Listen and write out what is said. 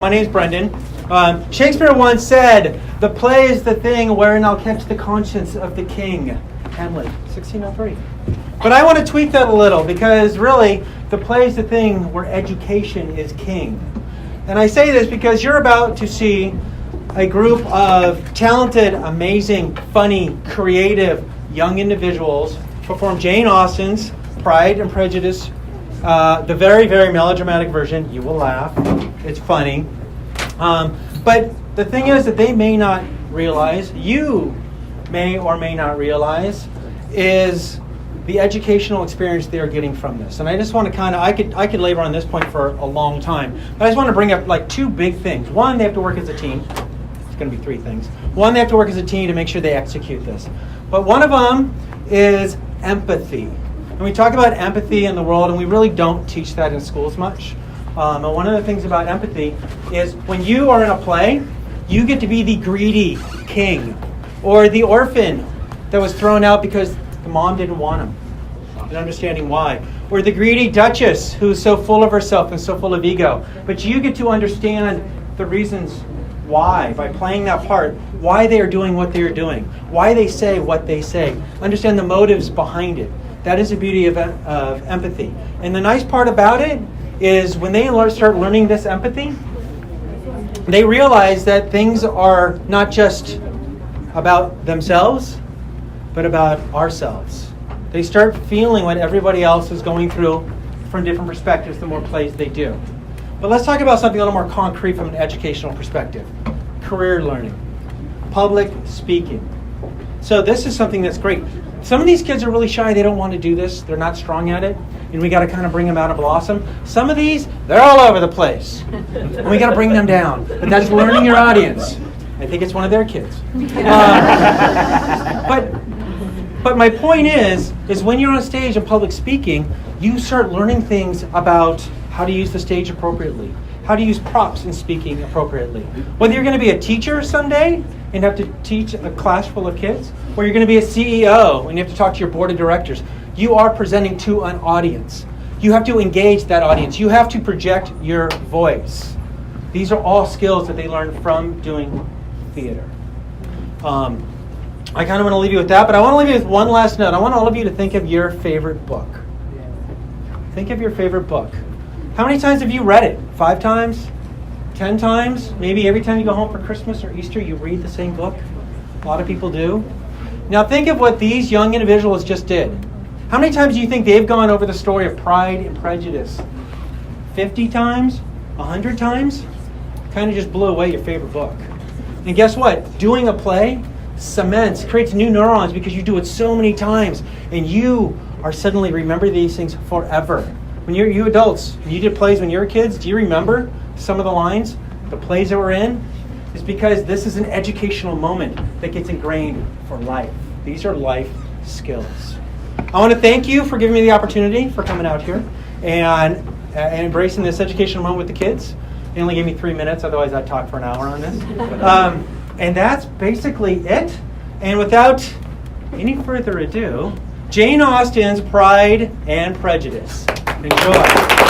My name's Brendan. Shakespeare once said, "The play is the thing wherein I'll catch the conscience of the king." Hamlet, 1603. But I want to tweak that a little because really, the play is the thing where education is king. And I say this because you're about to see a group of talented, amazing, funny, creative, young individuals perform Jane Austen's Pride and Prejudice, the very, very melodramatic version. You will laugh. It's funny. But the thing is that they may not realize, you may or may not realize, is the educational experience they are getting from this. And I just want to I could labor on this point for a long time, but I just want to bring up like two big things. One, they have to work as a team. It's going to be three things. One, they have to work as a team to make sure they execute this. But one of them is empathy. And we talk about empathy in the world, and we really don't teach that in schools much. And one of the things about empathy is when you are in a play, you get to be the greedy king or the orphan that was thrown out because the mom didn't want him, and understanding why. Or the greedy duchess who's so full of herself and so full of ego. But you get to understand the reasons why, by playing that part, why they are doing what they are doing, why they say what they say. Understand the motives behind it. That is the beauty of empathy. And the nice part about it is when they start learning this empathy, they realize that things are not just about themselves, but about ourselves. They start feeling what everybody else is going through from different perspectives the more plays they do. But let's talk about something a little more concrete from an educational perspective. Career learning. Public speaking. So this is something that's great. Some of these kids are really shy. They don't want to do this. They're not strong at it. And we got to kind of bring them out and blossom. Some of these, they're all over the place. And we got to bring them down. But that's learning your audience. I think it's one of their kids. But my point is when you're on stage in public speaking, you start learning things about how to use the stage appropriately, how to use props in speaking appropriately. Whether you're going to be a teacher someday and have to teach a class full of kids, or you're going to be a CEO and you have to talk to your board of directors, you are presenting to an audience. You have to engage that audience. You have to project your voice. These are all skills that they learn from doing theater. I kind of want to leave you with that, but I want to leave you with one last note. I want all of you to think of your favorite book. Think of your favorite book. How many times have you read it? 5 times? 10 times? Maybe every time you go home for Christmas or Easter, you read the same book? A lot of people do. Now think of what these young individuals just did. How many times do you think they've gone over the story of Pride and Prejudice? 50 times? 100 times? Kind of just blew away your favorite book. And guess what? Doing a play cements, creates new neurons because you do it so many times, and you are suddenly remember these things forever. When you adults, you did plays when you were kids, do you remember some of the lines, the plays that we're in? It's because this is an educational moment that gets ingrained for life. These are life skills. I want to thank you for giving me the opportunity for coming out here and embracing this educational moment with the kids. They only gave me 3 minutes, otherwise I'd talk for an hour on this. And that's basically it. And without any further ado, Jane Austen's Pride and Prejudice. Enjoy.